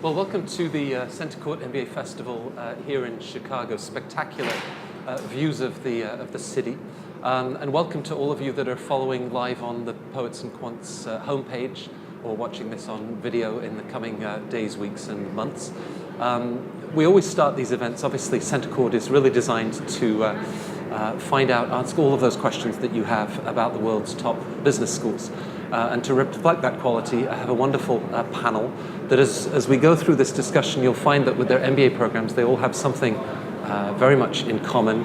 Well, welcome to the CentreCourt MBA Festival here in Chicago. Spectacular views of the city. And welcome to all of you that are following live on the Poets and Quants homepage or watching this on video in the coming days, weeks, and months. We always start these events. Obviously, CentreCourt is really designed to ask all of those questions that you have about the world's top business schools. And to reflect that quality, I have a wonderful panel that as we go through this discussion, you'll find that with their MBA programs, they all have something very much in common,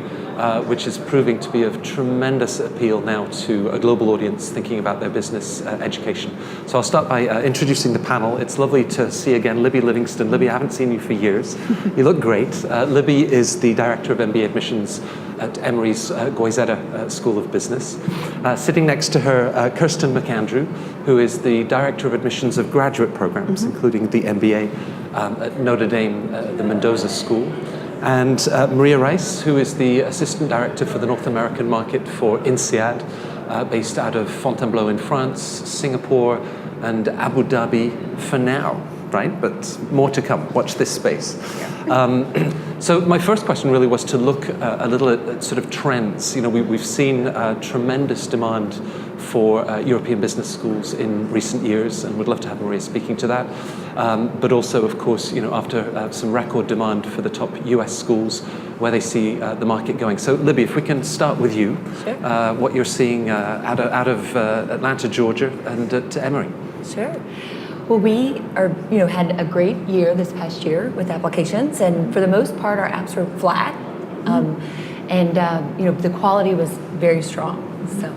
which is proving to be of tremendous appeal now to a global audience thinking about their business education. So I'll start by introducing the panel. It's lovely to see again Libby Livingston. Libby, I haven't seen you for years. You look great. Libby is the Director of MBA Admissions at Emory's Goizeta School of Business. Sitting next to her, Kirsten McAndrew, who is the Director of Admissions of Graduate Programs, including the MBA at Notre Dame, the Mendoza School. And Maria Rice, who is the Assistant Director for the North American market for INSEAD, based out of Fontainebleau in France, Singapore, and Abu Dhabi for now, right? But more to come. Watch this space. So my first question really was to look a little at sort of trends. You know, we've seen tremendous demand for European business schools in recent years, and would love to have Maria speaking to that. But also, of course, you know, after some record demand for the top US schools, where they see the market going. So, Libby, if we can start with you, Sure. what you're seeing out of Atlanta, Georgia, and to Emory. Sure. Well, we had a great year this past year with applications, and for the most part, our apps were flat, and the quality was very strong. So.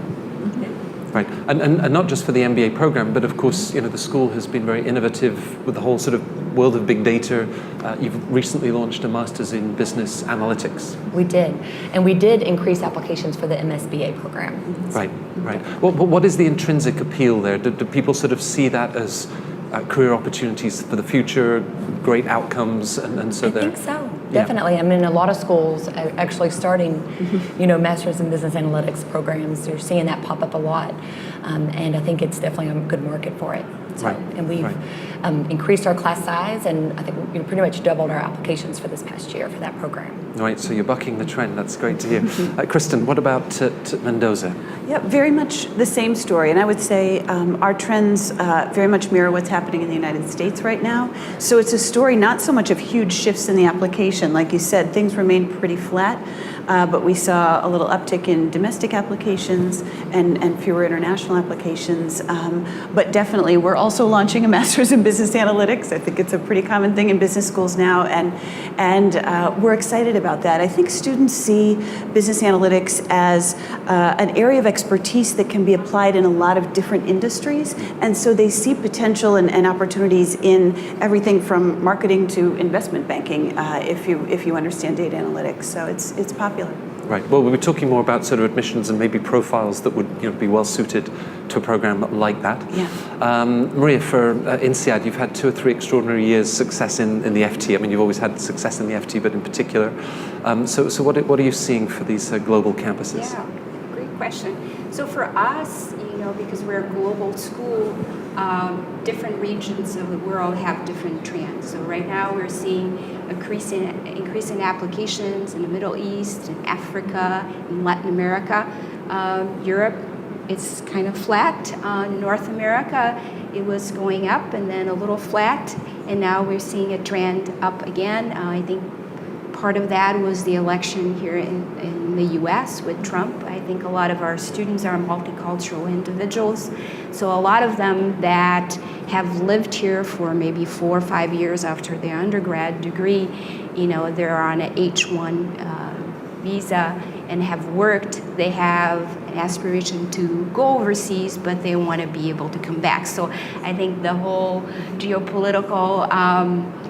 Right, and not just for the MBA program, but of course, you know, the school has been very innovative with the whole sort of world of big data. You've recently launched a master's in business analytics. We did, and we did increase applications for the MSBA program. Right. Well, what is the intrinsic appeal there? Do people sort of see that as career opportunities for the future, great outcomes, and so I think so. Definitely. I mean, a lot of schools are actually starting, master's in business analytics programs. You're seeing that pop up a lot, and I think it's definitely a good market for it. So, right. And we've increased our class size, and I think we pretty much doubled our applications for this past year for that program. Right. So you're bucking the trend. That's great to hear. Kristen, what about Mendoza? Yeah, very much the same story. And I would say our trends very much mirror what's happening in the United States right now. So it's a story not so much of huge shifts in the application. Like you said, things remain pretty flat, but we saw a little uptick in domestic applications and fewer international applications. But definitely, we're also launching a master's in business analytics. I think it's a pretty common thing in business schools now, and we're excited about that. I think students see business analytics as an area of expertise that can be applied in a lot of different industries, and so they see potential and opportunities in everything from marketing to investment banking, if you understand data analytics. So it's popular. Right. Well, we were talking more about sort of admissions and maybe profiles that would be well suited to a program like that. Yeah. Maria, for INSEAD, you've had 2 or 3 extraordinary years success in the FT. I mean, you've always had success in the FT, but in particular. So what are you seeing for these global campuses? Yeah, great question. So for us, because we're a global school, different regions of the world have different trends. So right now we're seeing increase in applications in the Middle East, in Africa, in Latin America. Europe, it's kind of flat. North America, it was going up and then a little flat, and now we're seeing a trend up again. I think part of that was the election here in the US with Trump. I think a lot of our students are multicultural individuals. So a lot of them that have lived here for maybe 4 or 5 years after their undergrad degree, they're on an H-1 visa and have worked. They have an aspiration to go overseas, but they want to be able to come back. So I think the whole geopolitical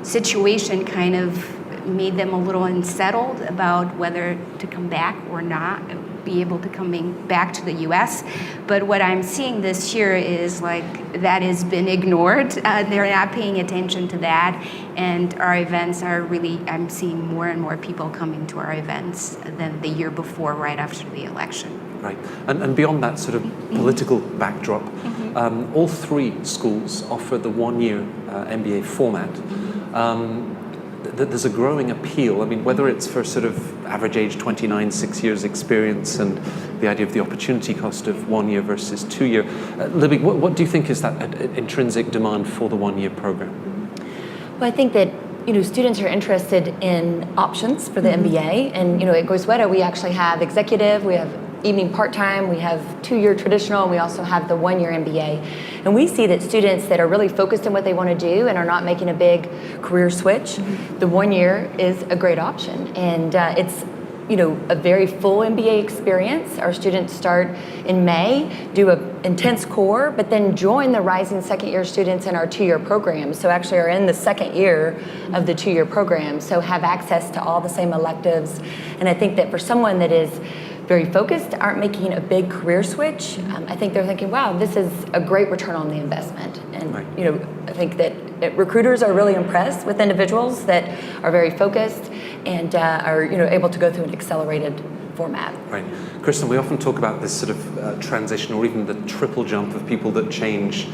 situation kind of made them a little unsettled about whether to come back or not, be able to coming back to the US. But what I'm seeing this year is like that has been ignored. They're not paying attention to that. And our events are really, I'm seeing more and more people coming to our events than the year before, right after the election. Right. And beyond that sort of political backdrop, all 3 schools offer the 1-year MBA format. there's a growing appeal. I mean, whether it's for sort of average age 29, 6 years experience, and the idea of the opportunity cost of 1 year versus 2 year. Libby, what do you think is that intrinsic demand for the 1 year program? Well, I think that students are interested in options for the MBA, and at Goizueta we actually have executive, we have evening part-time, we have 2 year traditional, and we also have the 1 year MBA. And we see that students that are really focused on what they want to do and are not making a big career switch, the 1 year is a great option. And it's a very full MBA experience. Our students start in May, do an intense core, but then join the rising second year students in our 2 year program. So actually are in the second year of the 2 year program, so have access to all the same electives. And I think that for someone that is very focused, aren't making a big career switch, I think they're thinking, wow, this is a great return on the investment. And right. I think that recruiters are really impressed with individuals that are very focused and are able to go through an accelerated format. Right. Kristen, we often talk about this sort of transition, or even the triple jump of people that change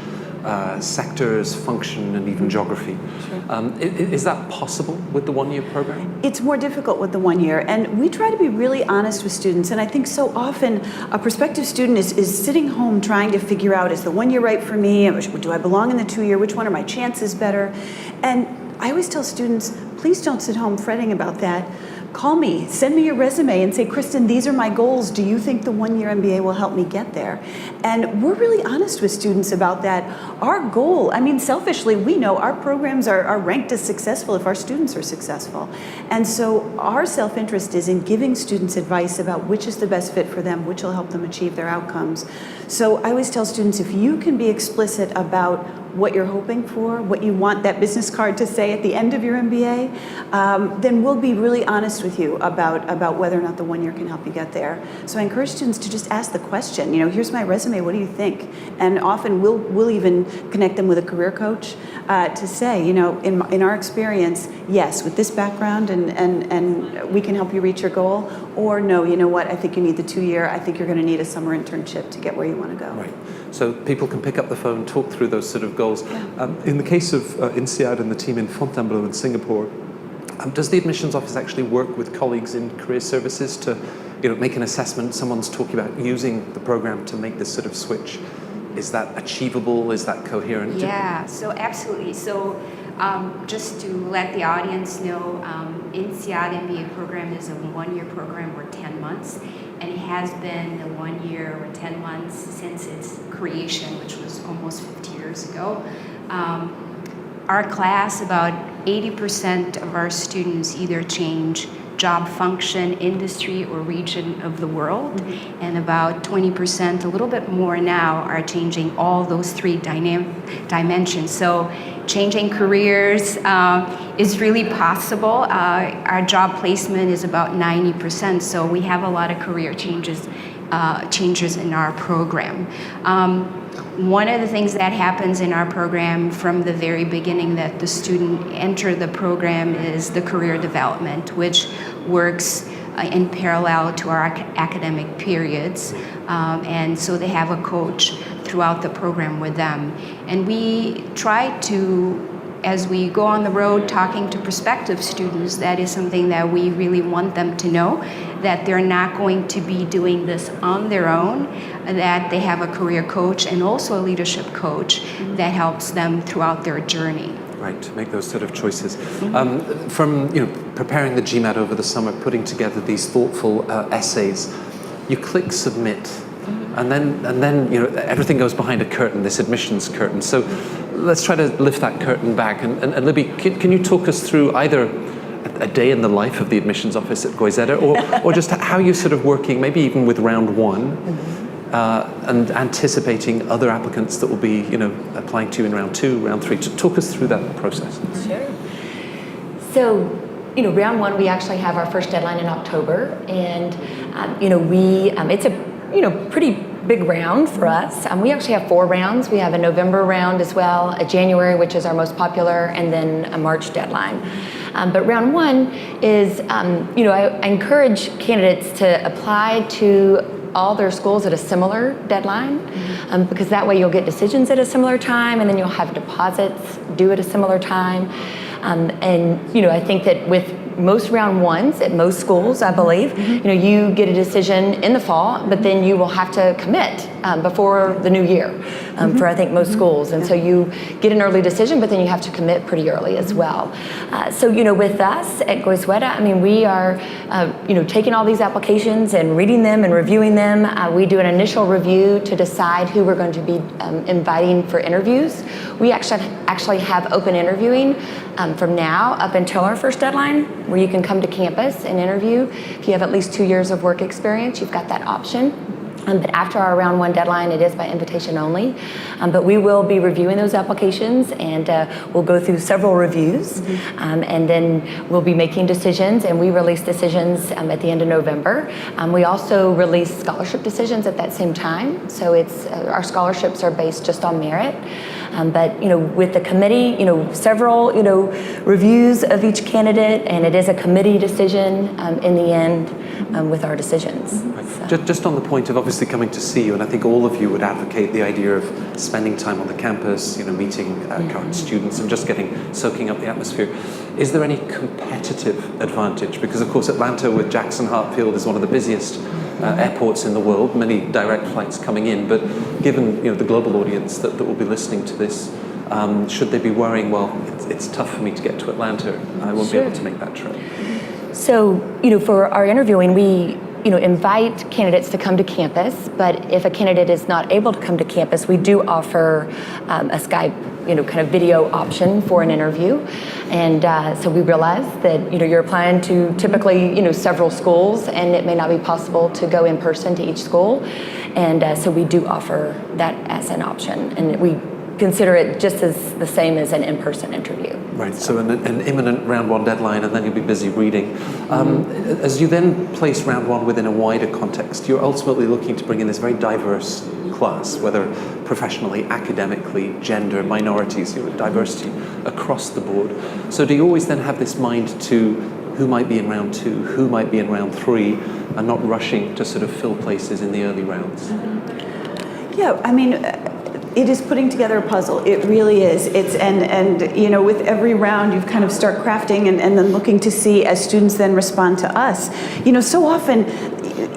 sectors, function, and even geography. Sure. Is that possible with the 1 year program? It's more difficult with the 1 year, and we try to be really honest with students. And I think so often a prospective student is sitting home trying to figure out, is the 1 year right for me? Do I belong in the 2 year? Which one are my chances better? And I always tell students, please don't sit home fretting about that. Call me, send me your resume and say, Kristen, these are my goals. Do you think the 1 year MBA will help me get there? And we're really honest with students about that. Our goal, selfishly, we know our programs are ranked as successful if our students are successful. And so our self-interest is in giving students advice about which is the best fit for them, which will help them achieve their outcomes. So I always tell students, if you can be explicit about what you're hoping for, what you want that business card to say at the end of your MBA, then we'll be really honest with you about whether or not the 1 year can help you get there. So I encourage students to just ask the question, here's my resume, what do you think? And often we'll even connect them with a career coach to say, in our experience, yes, with this background and we can help you reach your goal, or no, you know what, I think you need the 2 year, I think you're going to need a summer internship to get where you want to go. Right. So people can pick up the phone, talk through those sort of goals. Yeah. In the case of INSEAD and the team in Fontainebleau in Singapore, does the admissions office actually work with colleagues in career services to make an assessment? Someone's talking about using the program to make this sort of switch. Is that achievable? Is that coherent? Yeah, so absolutely. So just to let the audience know, INSEAD MBA program is a 1 year program or 10 months, and it has been the 1 year or 10 months since its creation, which was almost 50 years ago. Our class, about 80% of our students either change job function, industry, or region of the world, and about 20%, a little bit more now, are changing all those three dimensions. So changing careers is really possible. Our job placement is about 90%, so we have a lot of career changes in our program. One of the things that happens in our program from the very beginning that the student enters the program is the career development, which works in parallel to our academic periods. And so they have a coach throughout the program with them. And we try to, as we go on the road talking to prospective students, that is something that we really want them to know, that they're not going to be doing this on their own, that they have a career coach and also a leadership coach that helps them throughout their journey. Right, to make those sort of choices. From preparing the GMAT over the summer, putting together these thoughtful essays, you click submit, and then everything goes behind a curtain, this admissions curtain. So let's try to lift that curtain back. And Libby, can you talk us through either a day in the life of the admissions office at Goizueta, or just how you're sort of working, maybe even with round one, and anticipating other applicants that will be, applying to you in round 2, round 3. To talk us through that process. Sure. So, round 1, we actually have our first deadline in October, and it's a pretty big round for us. We actually have 4 rounds. We have a November round as well, a January, which is our most popular, and then a March deadline. But round 1 is, I encourage candidates to apply to all their schools at a similar deadline, because that way you'll get decisions at a similar time, and then you'll have deposits due at a similar time. And I think that with most round ones at most schools, I believe, you get a decision in the fall, but then you will have to commit before the new year for, I think, most schools. And so you get an early decision, but then you have to commit pretty early as well. So with us at Goizueta, I mean, we are, taking all these applications and reading them and reviewing them. We do an initial review to decide who we're going to be inviting for interviews. We actually have open interviewing from now up until our first deadline, where you can come to campus and interview. If you have at least 2 years of work experience, you've got that option. But after our round one deadline, it is by invitation only. But we will be reviewing those applications, and we'll go through several reviews, and then we'll be making decisions, and we release decisions at the end of November. We also release scholarship decisions at that same time. So it's our scholarships are based just on merit. But with the committee, several reviews of each candidate, and it is a committee decision in the end with our decisions. So. Just on the point of obviously coming to see you, and I think all of you would advocate the idea of spending time on the campus, meeting current students and just soaking up the atmosphere. Is there any competitive advantage? Because of course Atlanta with Jackson Hartfield is one of the busiest airports in the world, many direct flights coming in, but given the global audience that will be listening to this, should they be worrying, well, it's tough for me to get to Atlanta, I won't be able to make that trip? So, for our interviewing, we invite candidates to come to campus, but if a candidate is not able to come to campus, we do offer a Skype kind of video option for an interview. And so we realize that you're applying to typically several schools, and it may not be possible to go in person to each school, and so we do offer that as an option, and we consider it just as the same as an in-person interview. Right, so an imminent round one deadline, and then you'll be busy reading. As you then place round one within a wider context, you're ultimately looking to bring in this very diverse class, whether professionally, academically, gender, minorities, diversity across the board. So do you always then have this mind to who might be in round two, who might be in round three, and not rushing to sort of fill places in the early rounds? Yeah, I mean, it is putting together a puzzle. It really is. It's and with every round you kind of start crafting and then looking to see as students then respond to us. So often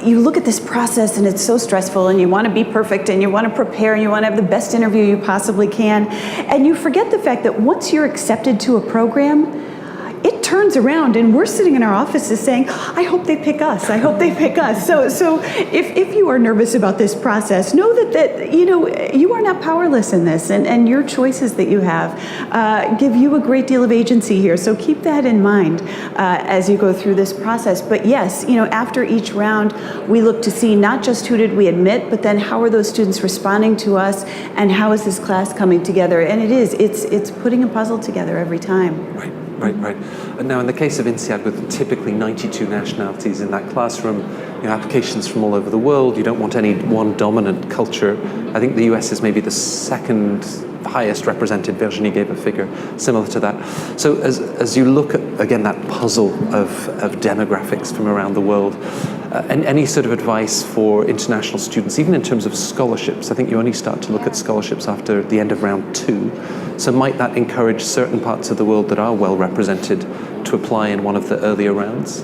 you look at this process and it's so stressful, and you want to be perfect, and you want to prepare, and you want to have the best interview you possibly can, and you forget the fact that once you're accepted to a program, it turns around and we're sitting in our offices saying, I hope they pick us. I hope they pick us. So if you are nervous about this process, know that you are not powerless in this, and your choices that you have give you a great deal of agency here. So keep that in mind as you go through this process. But yes, after each round, we look to see not just who did we admit, but then how are those students responding to us, and how is this class coming together? And it's putting a puzzle together every time. Right. And now in the case of INSEAD, with typically 92 nationalities in that classroom, applications from all over the world, you don't want any one dominant culture. I think the US is maybe the second highest represented. Virginie gave a figure similar to that. So as you look at, again, that puzzle of demographics from around the world, and any sort of advice for international students, even in terms of scholarships? I think you only start to look at scholarships after the end of round two. So might that encourage certain parts of the world that are well represented to apply in one of the earlier rounds?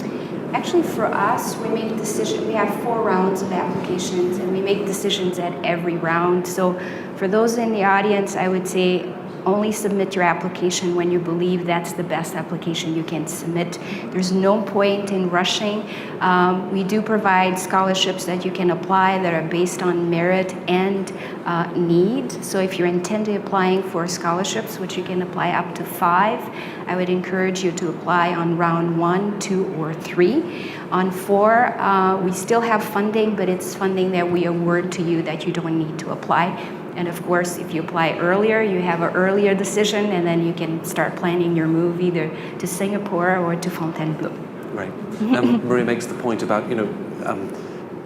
Actually, for us, we make decisions. We have 4 rounds of applications, and we make decisions at every round. So for those in the audience, I would say only submit your application when you believe that's the best application you can submit. There's no point in rushing. We do provide scholarships that you can apply that are based on merit and need. So if you're intending applying for scholarships, which you can apply up to 5, I would encourage you to apply on round 1, 2, or 3. On 4, we still have funding, but it's funding that we award to you that you don't need to apply. And of course, if you apply earlier, you have an earlier decision, and then you can start planning your move either to Singapore or to Fontainebleau. Right. Marie makes the point about,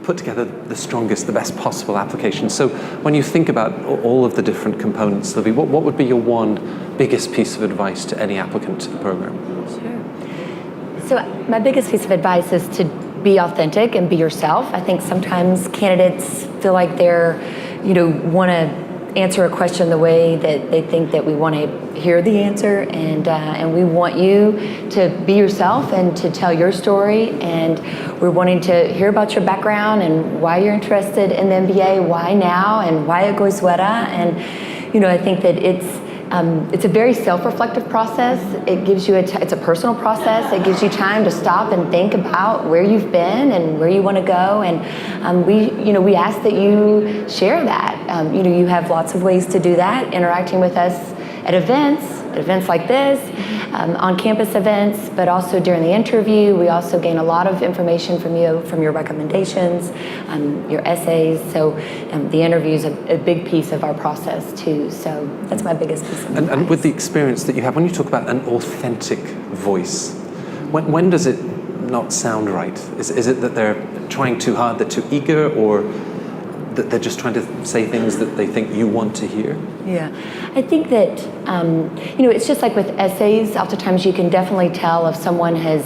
put together the strongest, the best possible application. So when you think about all of the different components, Libby, what would be your one biggest piece of advice to any applicant to the program? Sure. So my biggest piece of advice is to be authentic and be yourself. I think sometimes candidates feel like they're want to answer a question the way that they think that we want to hear the answer, and we want you to be yourself and to tell your story, and we're wanting to hear about your background and why you're interested in the MBA, why now, and why at Goizueta. And I think that it's a very self-reflective process. It gives you it's a personal process. It gives you time to stop and think about where you've been and where you want to go. And we ask that you share that. You have lots of ways to do that, interacting with us at events like this, on campus events, but also during the interview. We also gain a lot of information from you, from your recommendations, your essays. So the interview is a big piece of our process too. So that's my biggest piece of advice. And with the experience that you have, when you talk about an authentic voice, when does it not sound right? Is it that they're trying too hard, they're too eager, or that they're just trying to say things that they think you want to hear? Yeah, I think that, it's just like with essays. Oftentimes you can definitely tell if someone has,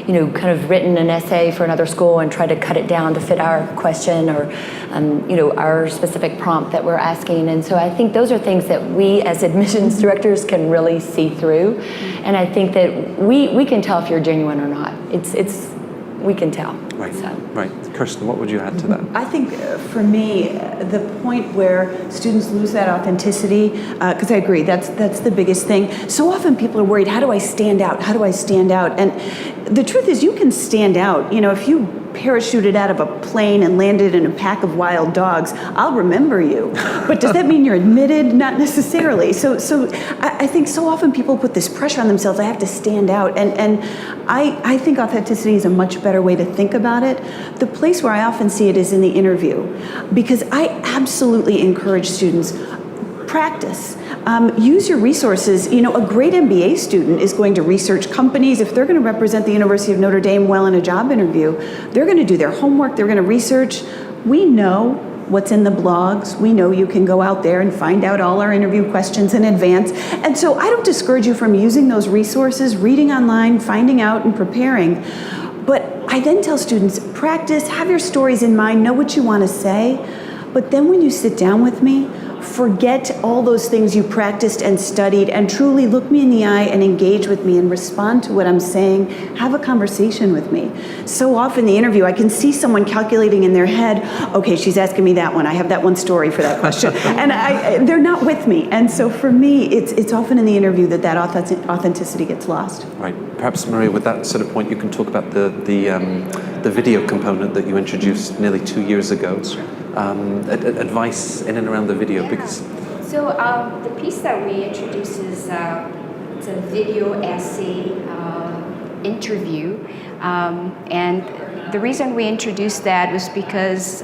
kind of written an essay for another school and tried to cut it down to fit our question or, our specific prompt that we're asking. And so I think those are things that we as admissions directors can really see through. And I think that we can tell if you're genuine or not. We can tell. Right, so. Right. Kirsten, what would you add to that? I think for me, the point where students lose that authenticity, because I agree, that's the biggest thing. So often people are worried, how do I stand out? How do I stand out? And the truth is you can stand out. If you parachuted out of a plane and landed in a pack of wild dogs, I'll remember you. But does that mean you're admitted? Not necessarily. So I think so often people put this pressure on themselves, I have to stand out. And I think authenticity is a much better way to think about it. The place where I often see it is in the interview, because I absolutely encourage students, practice. Use your resources. A great MBA student is going to research companies. If they're going to represent the University of Notre Dame well in a job interview, they're going to do their homework, they're going to research. We know what's in the blogs. We know you can go out there and find out all our interview questions in advance. And so I don't discourage you from using those resources, reading online, finding out and preparing. But I then tell students, practice, have your stories in mind, know what you want to say. But then when you sit down with me, forget all those things you practiced and studied and truly look me in the eye and engage with me and respond to what I'm saying. Have a conversation with me. So often in the interview, I can see someone calculating in their head, okay, she's asking me that one. I have that one story for that question. And they're not with me. And so for me, it's often in the interview that authenticity gets lost. Right. Perhaps, Maria, with that sort of point, you can talk about the video component that you introduced nearly 2 years ago. Sure. Advice in and around the video, because so the piece that we introduced is it's a video essay interview, and the reason we introduced that was because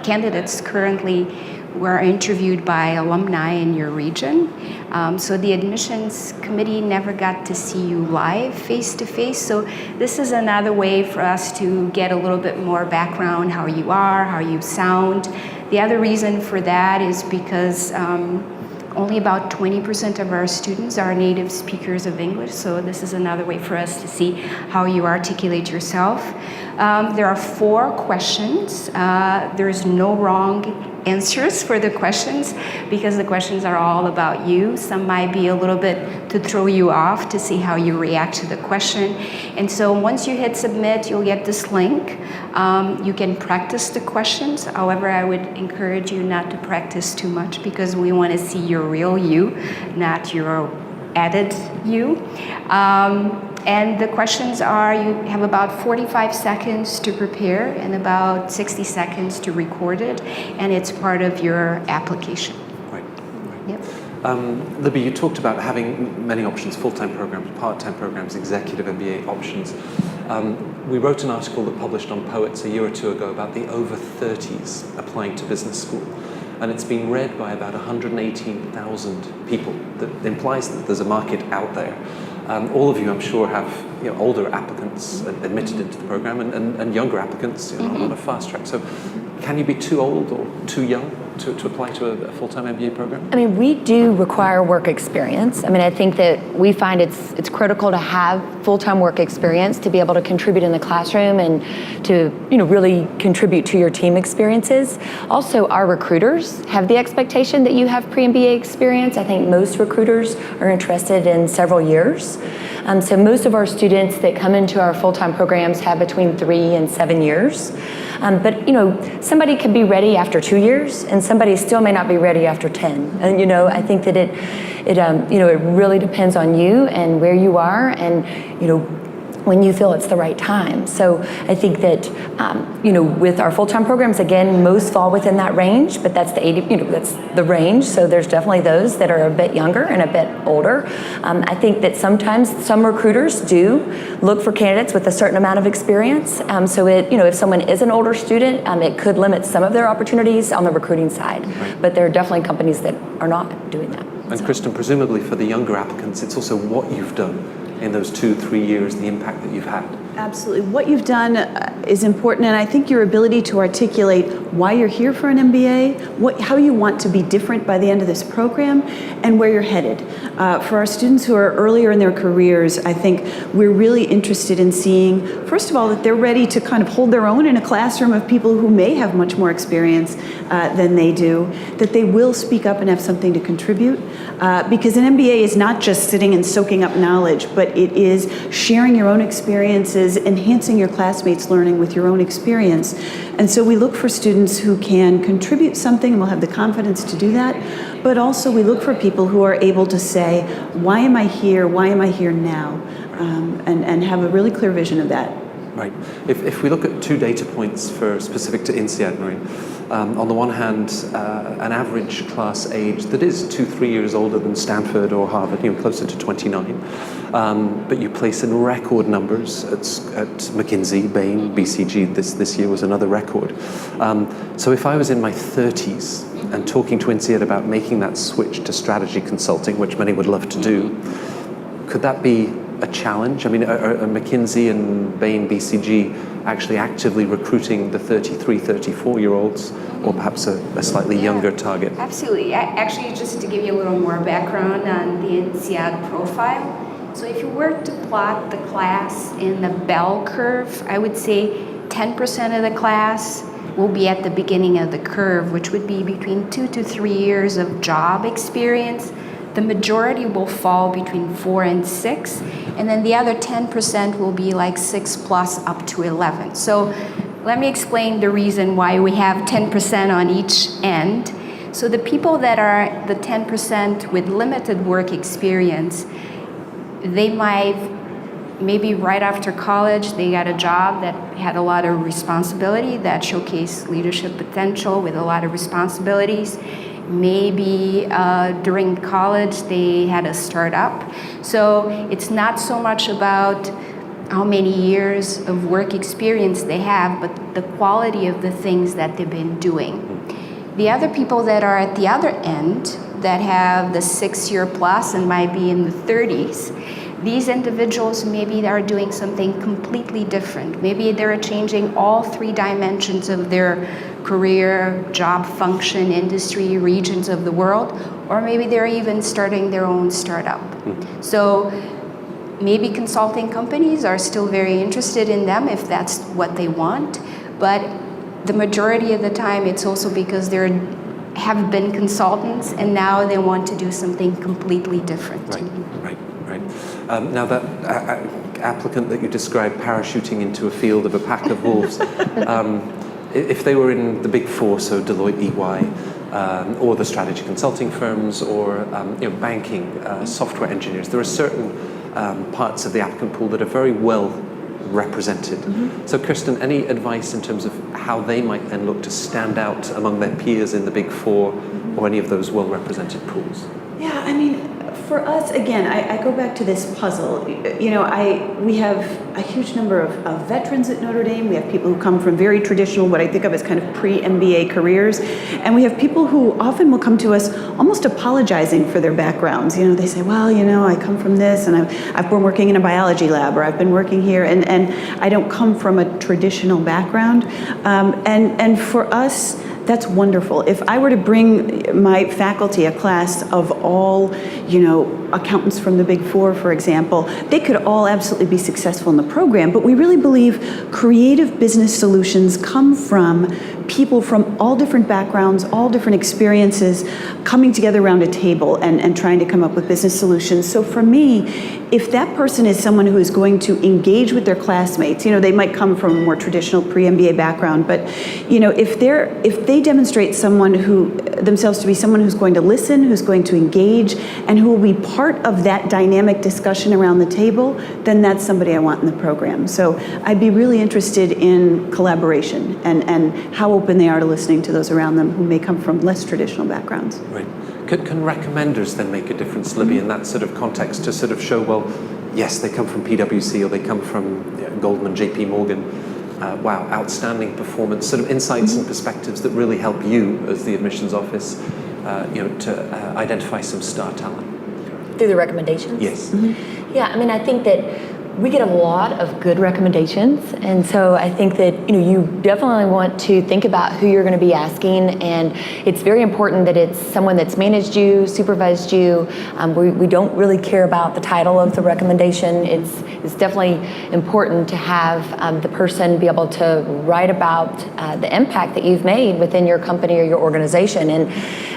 candidates currently were interviewed by alumni in your region. So the admissions committee never got to see you live, face to face. So this is another way for us to get a little bit more background, how you are, how you sound. The other reason for that is because only about 20% of our students are native speakers of English, so this is another way for us to see how you articulate yourself. There are 4 questions. There is no wrong answers for the questions because the questions are all about you. Some might be a little bit to throw you off to see how you react to the question. And so once you hit submit, you'll get this link. You can practice the questions. However, I would encourage you not to practice too much because we want to see your real you, not your added you. And the questions are, you have about 45 seconds to prepare and about 60 seconds to record it, and it's part of your application. Right. Yep. Libby, you talked about having many options, full-time programs, part-time programs, executive MBA options. We wrote an article that published on Poets a year or two ago about the over 30s applying to business school. And it's been read by about 118,000 people. That implies that there's a market out there. All of you, I'm sure, have older applicants admitted into the program and younger applicants on a fast track. So can you be too old or too young? to apply to a full-time MBA program? I mean, we do require work experience. I mean, I think that we find it's critical to have full-time work experience to be able to contribute in the classroom and to, really contribute to your team experiences. Also, our recruiters have the expectation that you have pre-MBA experience. I think most recruiters are interested in several years. So most of our students that come into our full-time programs have between 3 and 7 years. But somebody could be ready after 2 years, and somebody still may not be ready after 10. And I think that it really depends on you and where you are, and when you feel it's the right time. So I think that with our full-time programs, again, most fall within that range, but that's the 80, that's the range. So there's definitely those that are a bit younger and a bit older. I think that sometimes some recruiters do look for candidates with a certain amount of experience. So if someone is an older student, it could limit some of their opportunities on the recruiting side. Right. But there are definitely companies that are not doing that. And Kristen, presumably for the younger applicants, it's also what you've done in those 2-3 years, the impact that you've had. Absolutely. What you've done is important, and I think your ability to articulate why you're here for an MBA, how you want to be different by the end of this program, and where you're headed. For our students who are earlier in their careers, I think we're really interested in seeing, first of all, that they're ready to kind of hold their own in a classroom of people who may have much more experience than they do, that they will speak up and have something to contribute. Because an MBA is not just sitting and soaking up knowledge, but it is sharing your own experiences, enhancing your classmates' learning with your own experience. And so we look for students who can contribute something and will have the confidence to do that, but also we look for people who are able to say, why am I here? Why am I here now? And have a really clear vision of that. Right. If we look at 2 data points for specific to INSEAD, Maureen, on the one hand, an average class age that is 2-3 years older than Stanford or Harvard, closer to 29, but you place in record numbers at McKinsey, Bain, BCG. This year was another record. So if I was in my 30s and talking to INSEAD about making that switch to strategy consulting, which many would love to do, could that be a challenge? I mean, are McKinsey and Bain, BCG actually actively recruiting the 33, 34-year-olds, or perhaps a slightly younger target? Absolutely. Actually, just to give you a little more background on the INSEAD profile. So if you were to plot the class in the bell curve, I would say 10% of the class will be at the beginning of the curve, which would be between 2 to 3 years of job experience. The majority will fall between 4 and 6, and then the other 10% will be like 6 plus up to 11. So let me explain the reason why we have 10% on each end. So the people that are the 10% with limited work experience, they maybe right after college, they got a job that had a lot of responsibility, that showcased leadership potential with a lot of responsibilities. Maybe during college they had a startup. So it's not so much about how many years of work experience they have, but the quality of the things that they've been doing. The other people that are at the other end, that have the 6-year plus and might be in the 30s, these individuals maybe are doing something completely different. Maybe they're changing all 3 dimensions of their career, job function, industry, regions of the world, or maybe they're even starting their own startup. So maybe consulting companies are still very interested in them if that's what they want, but the majority of the time it's also because they have been consultants and now they want to do something completely different. Right. Now that applicant that you described parachuting into a field of a pack of wolves, if they were in the big 4, so Deloitte, EY, or the strategy consulting firms, or banking, software engineers, there are certain parts of the applicant pool that are very well represented. So Kirsten, any advice in terms of how they might then look to stand out among their peers in the big 4 or any of those well-represented pools? Yeah, I mean, for us, again, I go back to this puzzle. We have a huge number of veterans at Notre Dame. We have people who come from very traditional, what I think of as kind of pre-MBA careers. And we have people who often will come to us almost apologizing for their backgrounds. They say, well, I come from this, and I've been working in a biology lab, or I've been working here, and I don't come from a traditional background. And for us, That's wonderful. If I were to bring my faculty a class of all, accountants from the Big Four, for example, they could all absolutely be successful in the program, but we really believe creative business solutions come from people from all different backgrounds, all different experiences, coming together around a table and trying to come up with business solutions. So for me, if that person is someone who is going to engage with their classmates, they might come from a more traditional pre-MBA background, but if they demonstrate themselves to be someone who's going to listen, who's going to engage, and who will be part of that dynamic discussion around the table, then that's somebody I want in the program. So I'd be really interested in collaboration and how open they are to listening to those around them who may come from less traditional backgrounds. Right. Can recommenders then make a difference, Libby, in that sort of context to sort of show, well, yes, they come from PwC or they come from Goldman, JP Morgan. Wow, outstanding performance, sort of insights and perspectives that really help you as the admissions office, to identify some star talent. Through the recommendations? Yes. Yeah, I think that we get a lot of good recommendations, and so I think that you definitely want to think about who you're going to be asking, and it's very important that it's someone that's managed you, supervised you. We don't really care about the title of the recommendation. It's definitely important to have the person be able to write about the impact that you've made within your company or your organization, and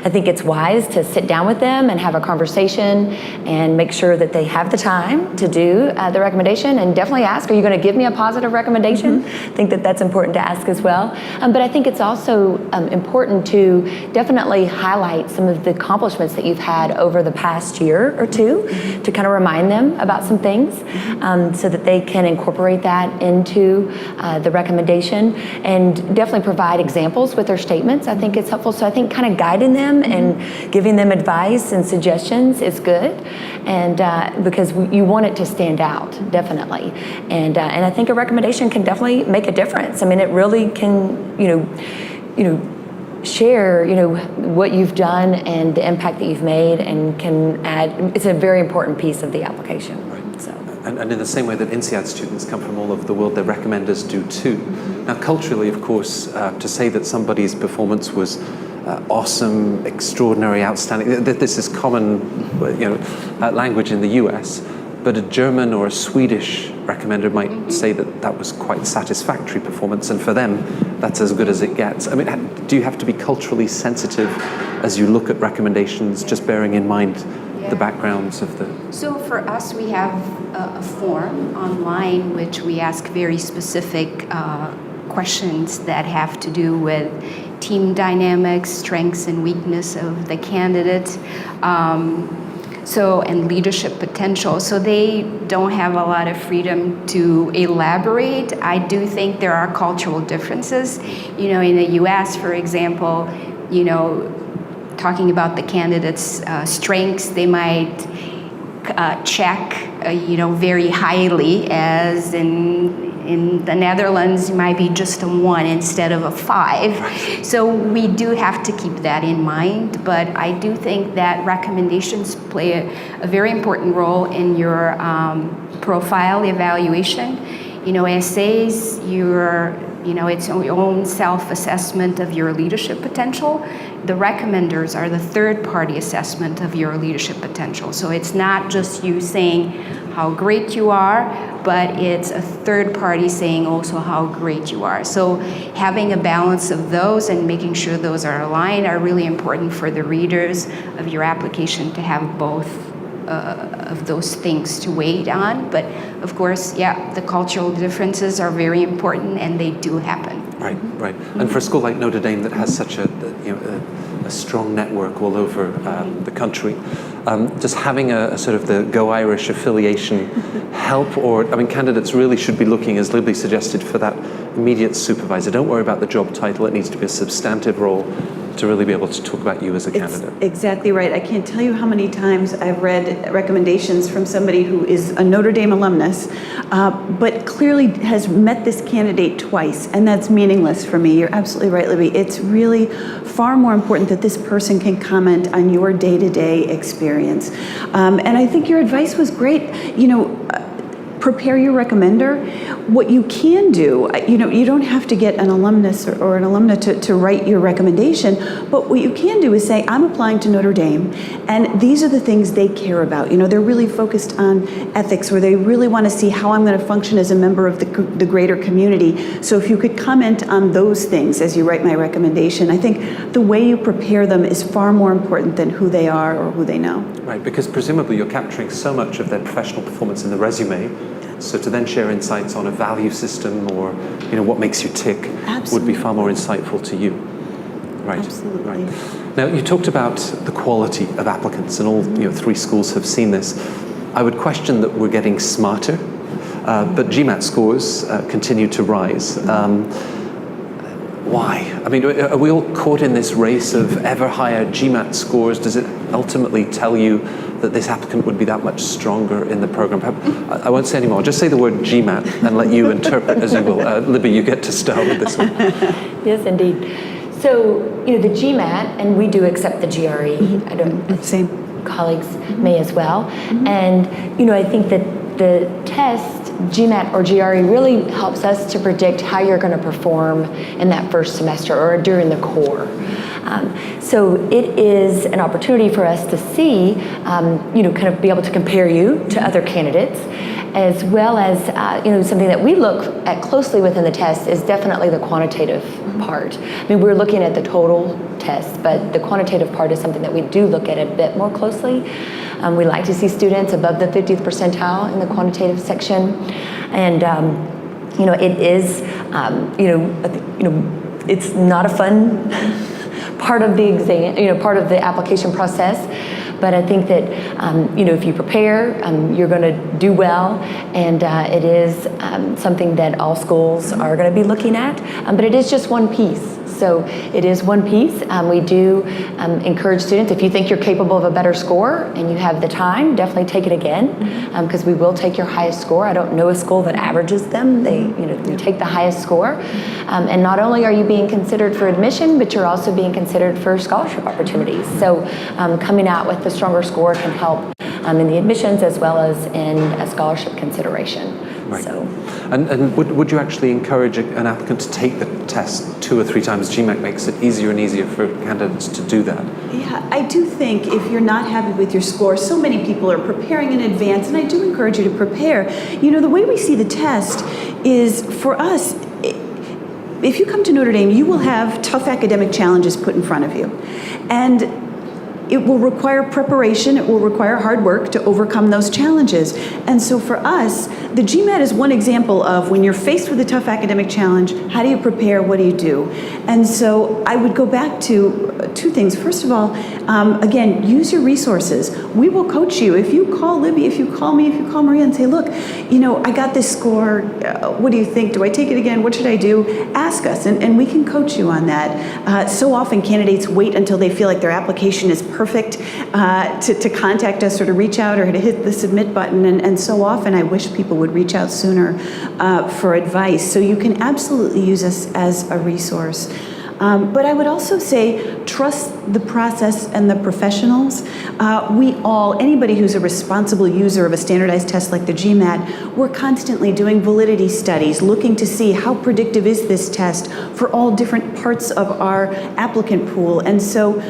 I think it's wise to sit down with them and have a conversation and make sure that they have the time to do the recommendation. And definitely ask, are you going to give me a positive recommendation? I think that that's important to ask as well. But I think it's also important to definitely highlight some of the accomplishments that you've had over the past year or two to kind of remind them about some things so that they can incorporate that into the recommendation, and definitely provide examples with their statements. I think it's helpful. So I think kind of guiding them and giving them advice and suggestions is good, and because you want it to stand out, definitely. And I think a recommendation can definitely make a difference. It really can, share, what you've done and the impact that you've made, and can add. It's a very important piece of the application. Right. So. And in the same way that INSEAD students come from all over the world, their recommenders do too. Now, culturally, of course, to say that somebody's performance was awesome, extraordinary, outstanding, this is common, language in the US. But a German or a Swedish recommender might say that that was quite satisfactory performance, and for them, that's as good as it gets. Do you have to be culturally sensitive as you look at recommendations, just bearing in mind the backgrounds of the... So for us, we have a form online which we ask very specific questions that have to do with team dynamics, strengths and weakness of the candidate. And leadership potential. So they don't have a lot of freedom to elaborate. I do think there are cultural differences. In the US, for example, talking about the candidate's strengths, they might check, very highly, as in the Netherlands, it might be just a 1 instead of a 5. So we do have to keep that in mind, but I do think that recommendations play a very important role in your profile evaluation. Essays, it's your own self-assessment of your leadership potential. The recommenders are the third-party assessment of your leadership potential. So it's not just you saying how great you are, but it's a third party saying also how great you are. So having a balance of those and making sure those are aligned are really important for the readers of your application to have both of those things to weigh on. But of course, the cultural differences are very important, and they do happen. Right. And for a school like Notre Dame that has such a strong network all over the country, just having a sort of the Go Irish affiliation help, or candidates really should be looking, as Libby suggested, for that immediate supervisor. Don't worry about the job title. It needs to be a substantive role to really be able to talk about you as a candidate. Exactly right. I can't tell you how many times I've read recommendations from somebody who is a Notre Dame alumnus, but clearly has met this candidate twice, and that's meaningless for me. You're absolutely right, Libby. It's really far more important that this person can comment on your day-to-day experience. And I think your advice was great. Prepare your recommender what you can do, you don't have to get an alumnus or an alumna to write your recommendation, but what you can do is say, I'm applying to Notre Dame, and these are the things they care about. They're really focused on ethics, or they really want to see how I'm going to function as a member of the greater community. So if you could comment on those things as you write my recommendation, I think the way you prepare them is far more important than who they are or who they know. Right, because presumably you're capturing so much of their professional performance in the resume, so to then share insights on a value system or what makes you tick would be far more insightful to you. Right. Absolutely. Right. Now you talked about the quality of applicants, and all 3 schools have seen this. I would question that we're getting smarter, but GMAT scores continue to rise. Why? I mean, are we all caught in this race of ever higher GMAT scores? Does it ultimately tell you that this applicant would be that much stronger in the program? I won't say any more. I'll just say the word GMAT and let you interpret as you will. Libby, you get to start with this one. Yes, indeed. So, the GMAT, and we do accept the GRE. I don't. Same. Colleagues may as well. And, I think that the test, GMAT or GRE, really helps us to predict how you're going to perform in that first semester or during the core. So it is an opportunity for us to see, kind of be able to compare you to other candidates, as well as, something that we look at closely within the test is definitely the quantitative part. I mean, we're looking at the total test, but the quantitative part is something that we do look at a bit more closely. We like to see students above the 50th percentile in the quantitative section, and it is, it's not a fun part of the exam, part of the application process. But I think that, if you prepare, you're going to do well, and it is something that all schools are going to be looking at, but it is just one piece. So it is one piece. We do encourage students, if you think you're capable of a better score and you have the time, definitely take it again, because we will take your highest score. I don't know a school that averages them. We take the highest score. And not only are you being considered for admission, but you're also being considered for scholarship opportunities. So coming out with the stronger score can help in the admissions as well as in a scholarship consideration. Right. So. And would you actually encourage an applicant to take the test 2 or 3 times? GMAT makes it easier and easier for candidates to do that. Yeah, I do think if you're not happy with your score, so many people are preparing in advance, and I do encourage you to prepare. The way we see the test is, for us, if you come to Notre Dame, you will have tough academic challenges put in front of you. And it will require preparation, it will require hard work to overcome those challenges. And so for us, the GMAT is one example of when you're faced with a tough academic challenge, how do you prepare, what do you do? And so I would go back to 2 things. First of all, again, use your resources. We will coach you. If you call Libby, if you call me, if you call Maria and say, look, I got this score, what do you think? Do I take it again? What should I do? Ask us, and we can coach you on that. So often candidates wait until they feel like their application is perfect to contact us or to reach out or to hit the submit button, and so often I wish people would reach out sooner for advice. So you can absolutely use us as a resource. But I would also say, trust the process and the professionals. Anybody who's a responsible user of a standardized test like the GMAT, we're constantly doing validity studies, looking to see how predictive is this test for all different parts of our applicant pool. And so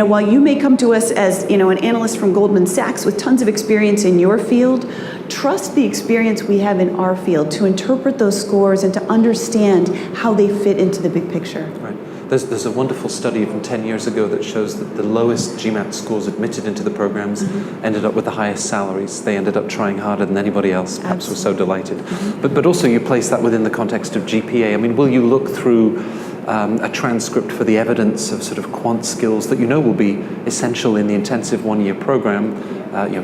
while you may come to us as, an analyst from Goldman Sachs with tons of experience in your field, trust the experience we have in our field to interpret those scores and to understand how they fit into the big picture. Right. There's a wonderful study from 10 years ago that shows that the lowest GMAT scores admitted into the programs ended up with the highest salaries. They ended up trying harder than anybody else, perhaps were so delighted. But also you place that within the context of GPA. I mean, will you look through a transcript for the evidence of sort of quant skills that will be essential in the intensive 1-year program,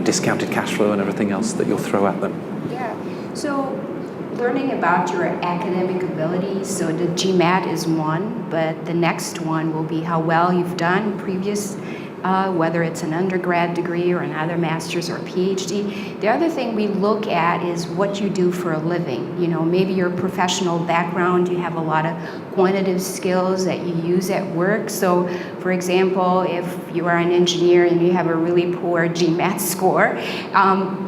discounted cash flow and everything else that you'll throw at them? Yeah, so learning about your academic abilities, so the GMAT is one, but the next one will be how well you've done previous whether it's an undergrad degree or another master's or PhD. The other thing we look at is what you do for a living. You know, maybe your professional background, you have a lot of quantitative skills that you use at work. So, for example, if you are an engineer and you have a really poor GMAT score,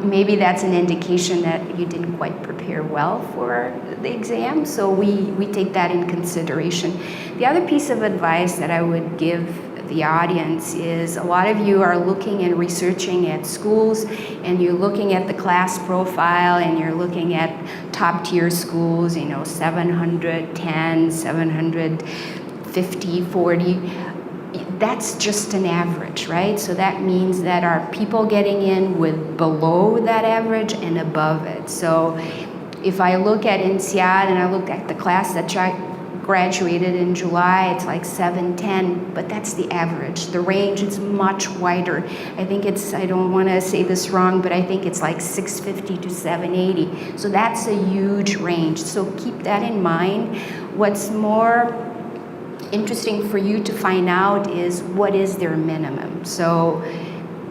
maybe that's an indication that you didn't quite prepare well for the exam. So we take that in consideration. The other piece of advice that I would give the audience is a lot of you are looking and researching at schools, and you're looking at the class profile, and you're looking at top tier schools, you know, 710, 750, 40. That's just an average, right? So that means that are people getting in with below that average and above it. So if I look at INSEAD and I look at the class that graduated in July, it's like 710, but that's the average. The range is much wider. I think it's, I don't want to say this wrong, but I think it's like 650 to 780. So that's a huge range. So keep that in mind. What's more interesting for you to find out is what is their minimum. So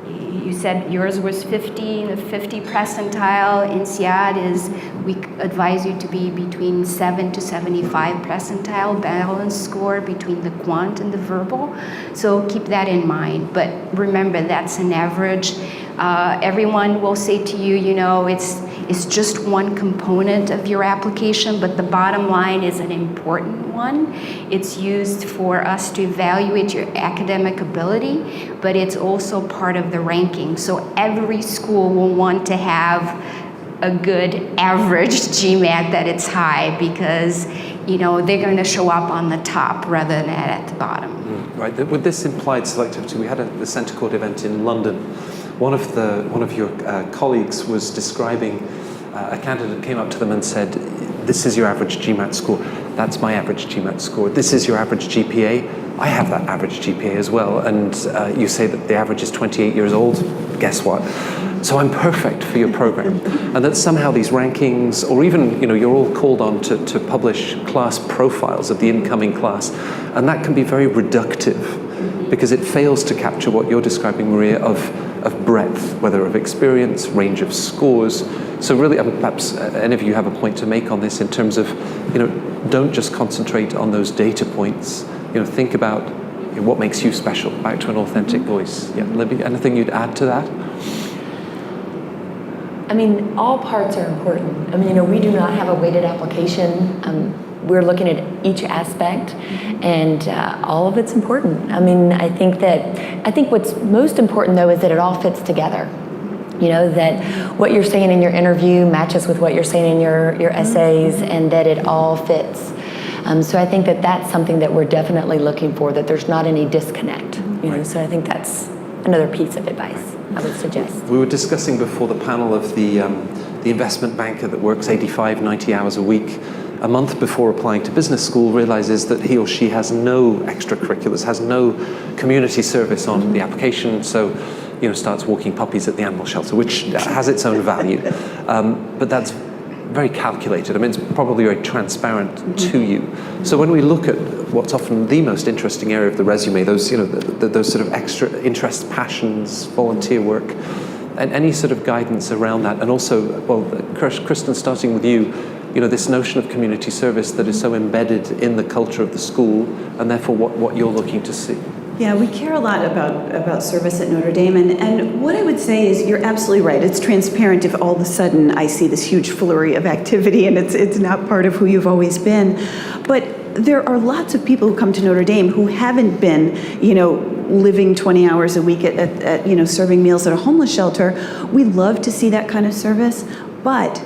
you said yours was 50, the 50 percentile. INSEAD is, we advise you to be between 7 to 75 percentile balance score between the quant and the verbal. So keep that in mind. But remember, that's an average. Everyone will say to you, you know, it's just one component of your application, but the bottom line is an important one. It's used for us to evaluate your academic ability, but it's also part of the ranking. So every school will want to have a good average GMAT that it's high, because, you know, they're going to show up on the top rather than at the bottom. Right. With this implied selectivity, we had the CentreCourt event in London. One of your colleagues was describing a candidate came up to them and said, "This is your average GMAT score. That's my average GMAT score. This is your average GPA. I have that average GPA as well." And you say that the average is 28 years old. Guess what? So I'm perfect for your program. And that somehow these rankings, or even, you know, you're all called on to publish class profiles of the incoming class, and that can be very reductive because it fails to capture what you're describing, Maria, of breadth, whether of experience, range of scores. So really, perhaps any of you have a point to make on this in terms of, you know, don't just concentrate on those data points. You know, think about, you know, what makes you special, back to an authentic voice. Yeah, Libby, anything you'd add to that? I mean, all parts are important. I mean, you know, we do not have a weighted application. We're looking at each aspect, and all of it's important. I mean, I think what's most important, though, is that it all fits together. You know, that what you're saying in your interview matches with what you're saying in your essays, and that it all fits. So I think that that's something that we're definitely looking for, that there's not any disconnect. You know, so I think that's another piece of advice I would suggest. We were discussing before the panel of the investment banker that works 85, 90 hours a week. A month before applying to business school, realizes that he or she has no extracurriculars, has no community service on the application, so, you know, starts walking puppies at the animal shelter, which has its own value. But that's very calculated. I mean, it's probably very transparent to you. So when we look at what's often the most interesting area of the resume, those, you know, those sort of extra interests, passions, volunteer work, and any sort of guidance around that, and also, well, Kristen, starting with you, you know, this notion of community service that is so embedded in the culture of the school, and therefore what you're looking to see. Yeah, we care a lot about service at Notre Dame, and what I would say is you're absolutely right. It's transparent if all of a sudden I see this huge flurry of activity and it's not part of who you've always been. But there are lots of people who come to Notre Dame who haven't been, you know, living 20 hours a week at you know, serving meals at a homeless shelter. We love to see that kind of service, but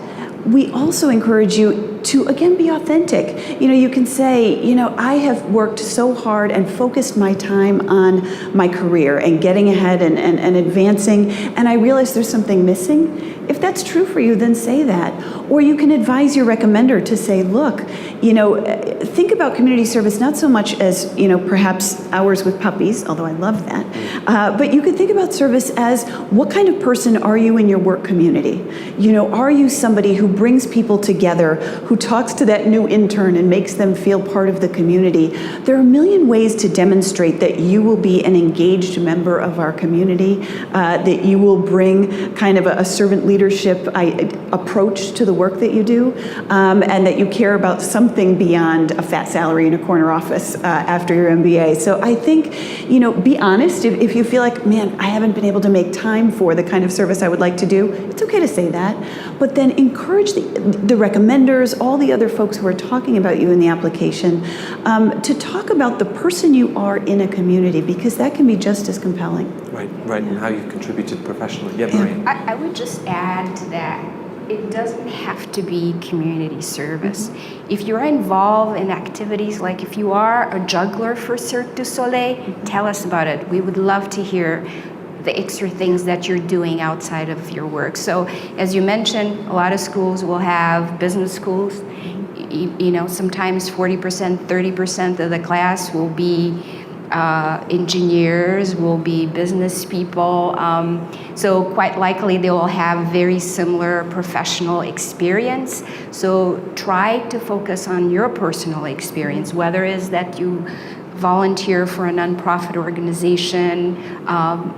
we also encourage you to, again, be authentic. You know, you can say, you know, I have worked so hard and focused my time on my career and getting ahead and advancing, and I realize there's something missing. If that's true for you, then say that. Or you can advise your recommender to say, look, you know, think about community service not so much as, you know, perhaps hours with puppies, although I love that, but you could think about service as, what kind of person are you in your work community? You know, are you somebody who brings people together, who talks to that new intern and makes them feel part of the community. There are a million ways to demonstrate that you will be an engaged member of our community, that you will bring kind of a servant leadership approach to the work that you do, and that you care about something beyond a fat salary in a corner office after your MBA. So I think, be honest. If you feel like, man, I haven't been able to make time for the kind of service I would like to do, it's okay to say that. But then encourage the recommenders, all the other folks who are talking about you in the application, to talk about the person you are in a community, because that can be just as compelling. Right, and how you've contributed professionally. Yeah, Marie. I would just add to that, it doesn't have to be community service. If you're involved in activities, like if you are a juggler for Cirque du Soleil, tell us about it. We would love to hear the extra things that you're doing outside of your work. So as you mentioned, a lot of schools will have business schools. Sometimes 40%, 30% of the class will be engineers, will be business people. So quite likely they will have very similar professional experience. So try to focus on your personal experience, whether it is that you volunteer for a nonprofit organization,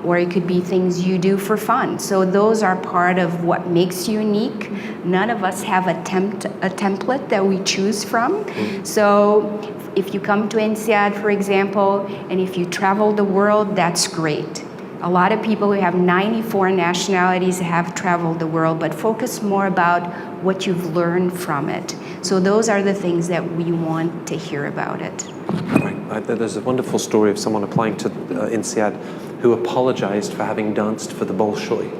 or it could be things you do for fun. So those are part of what makes you unique. None of us have a template that we choose from. So if you come to INSEAD, for example, and if you travel the world, that's great. A lot of people who have 94 nationalities have traveled the world, but focus more about what you've learned from it. So those are the things that we want to hear about it. Right. There's a wonderful story of someone applying to INSEAD who apologized for having danced for the Bolshoi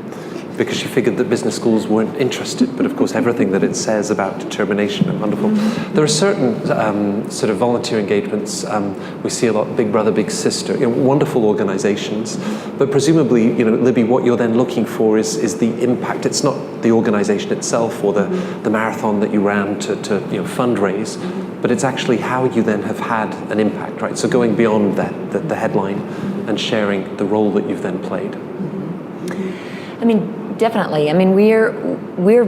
because she figured that business schools weren't interested, but of course everything that it says about determination and wonderful. There are certain sort of volunteer engagements, we see a lot, Big Brother, Big Sister, wonderful organizations, but presumably, Libby, what you're then looking for is the impact. It's not the organization itself or the marathon that you ran to fundraise, but it's actually how you then have had an impact, right? So going beyond that, the headline and sharing the role that you've then played. Definitely. We're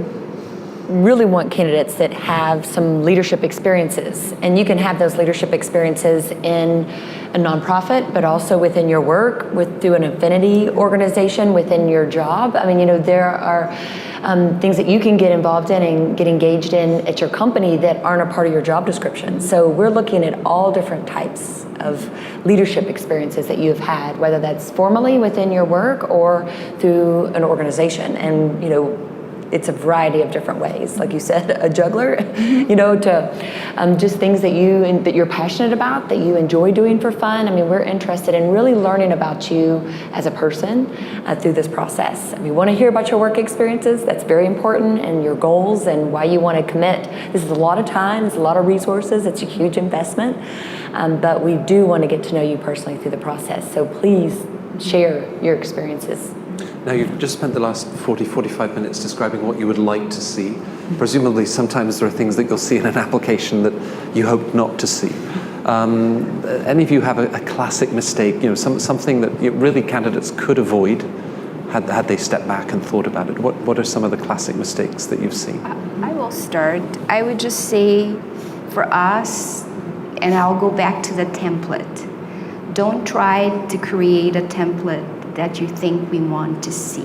really want candidates that have some leadership experiences, and you can have those leadership experiences in a nonprofit, but also within your work, through an affinity organization, within your job. There are things that you can get involved in and get engaged in at your company that aren't a part of your job description. So we're looking at all different types of leadership experiences that you've had, whether that's formally within your work or through an organization. And it's a variety of different ways, like you said, a juggler, to just things that you're passionate about, that you enjoy doing for fun. We're interested in really learning about you as a person through this process. We want to hear about your work experiences. That's very important, and your goals and why you want to commit. This is a lot of time, it's a lot of resources, it's a huge investment, but we do want to get to know you personally through the process. So please share your experiences. Now, you've just spent the last 45 minutes describing what you would like to see. Presumably, sometimes there are things that you'll see in an application that you hope not to see. Any of you have a classic mistake, something that really candidates could avoid had they stepped back and thought about it? What are some of the classic mistakes that you've seen? I will start. I would just say, for us, and I'll go back to the template, don't try to create a template that you think we want to see,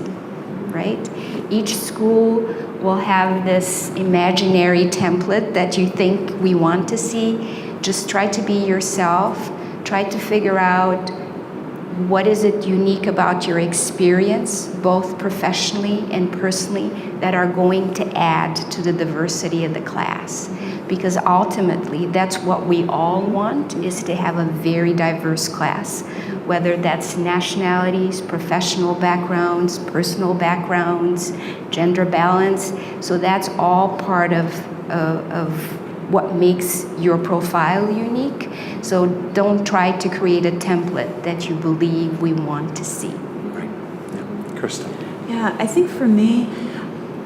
right? Each school will have this imaginary template that you think we want to see. Just try to be yourself. Try to figure out what is it unique about your experience, both professionally and personally, that are going to add to the diversity of the class. Because ultimately, that's what we all want, is to have a very diverse class, whether that's nationalities, professional backgrounds, personal backgrounds, gender balance. So that's all part of what makes your profile unique. So don't try to create a template that you believe we want to see. Right. Yeah. Kirsten. Yeah, I think for me,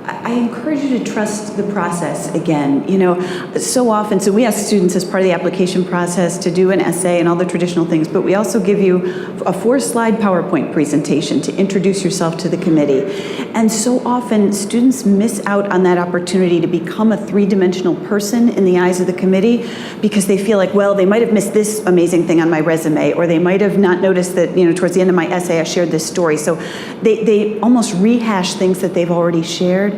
I encourage you to trust the process again. You know, so often, so we ask students as part of the application process to do an essay and all the traditional things, but we also give you a 4-slide PowerPoint presentation to introduce yourself to the committee. And so often, students miss out on that opportunity to become a 3-dimensional person in the eyes of the committee because they feel like, well, they might have missed this amazing thing on my resume, or they might have not noticed that, you know, towards the end of my essay, I shared this story. So they almost rehash things that they've already shared.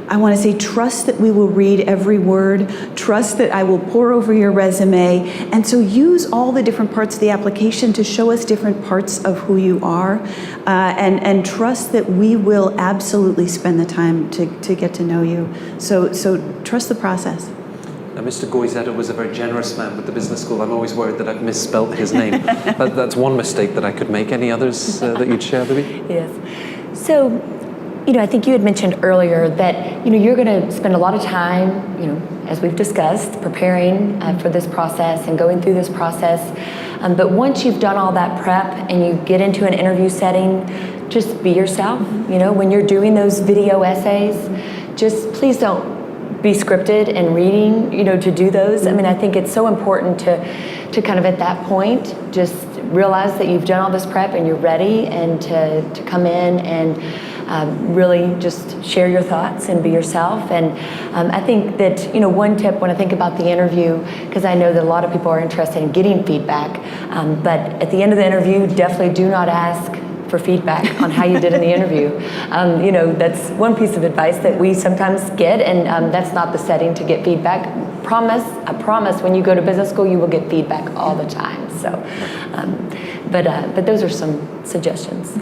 I want to say, trust that we will read every word, trust that I will pore over your resume, and so use all the different parts of the application to show us different parts of who you are, and trust that we will absolutely spend the time to get to know you. So trust the process. Now, Mr. Goizeta was a very generous man with the business school. I'm always worried that I've misspelt his name. That's one mistake that I could make. Any others that you'd share, Libby? Yes. So, you know, I think you had mentioned earlier that, you know, you're going to spend a lot of time, you know, as we've discussed, preparing for this process and going through this process. But once you've done all that prep and you get into an interview setting, just be yourself. You know, when you're doing those video essays, just please don't be scripted and reading, you know, to do those. I mean, I think it's so important to kind of at that point just realize that you've done all this prep and you're ready, and to come in and really just share your thoughts and be yourself. And I think that, you know, one tip when I think about the interview, because I know that a lot of people are interested in getting feedback, but at the end of the interview, definitely do not ask for feedback on how you did in the interview. You know, that's one piece of advice that we sometimes get, and that's not the setting to get feedback. I promise when you go to business school, you will get feedback all the time. So, but those are some suggestions.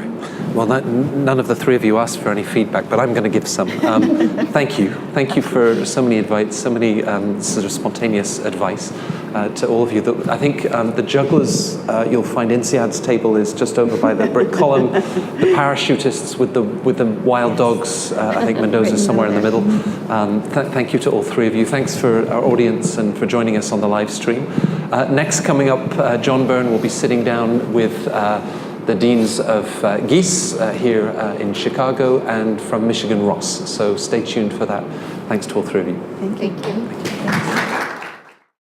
Well, none of the three of you asked for any feedback, but I'm going to give some. Thank you for so many advice, so many sort of spontaneous advice to all of you. I think the jugglers you'll find INSEAD's table is just over by the brick column. The parachutists with the wild dogs, I think Mendoza's somewhere in the middle. Thank you to all three of you. Thanks for our audience and for joining us on the live stream. Next, coming up, John Byrne will be sitting down with the deans of Geese here in Chicago, and from Michigan, Ross. So stay tuned for that. Thanks to all three of you. Thank you. Thank you.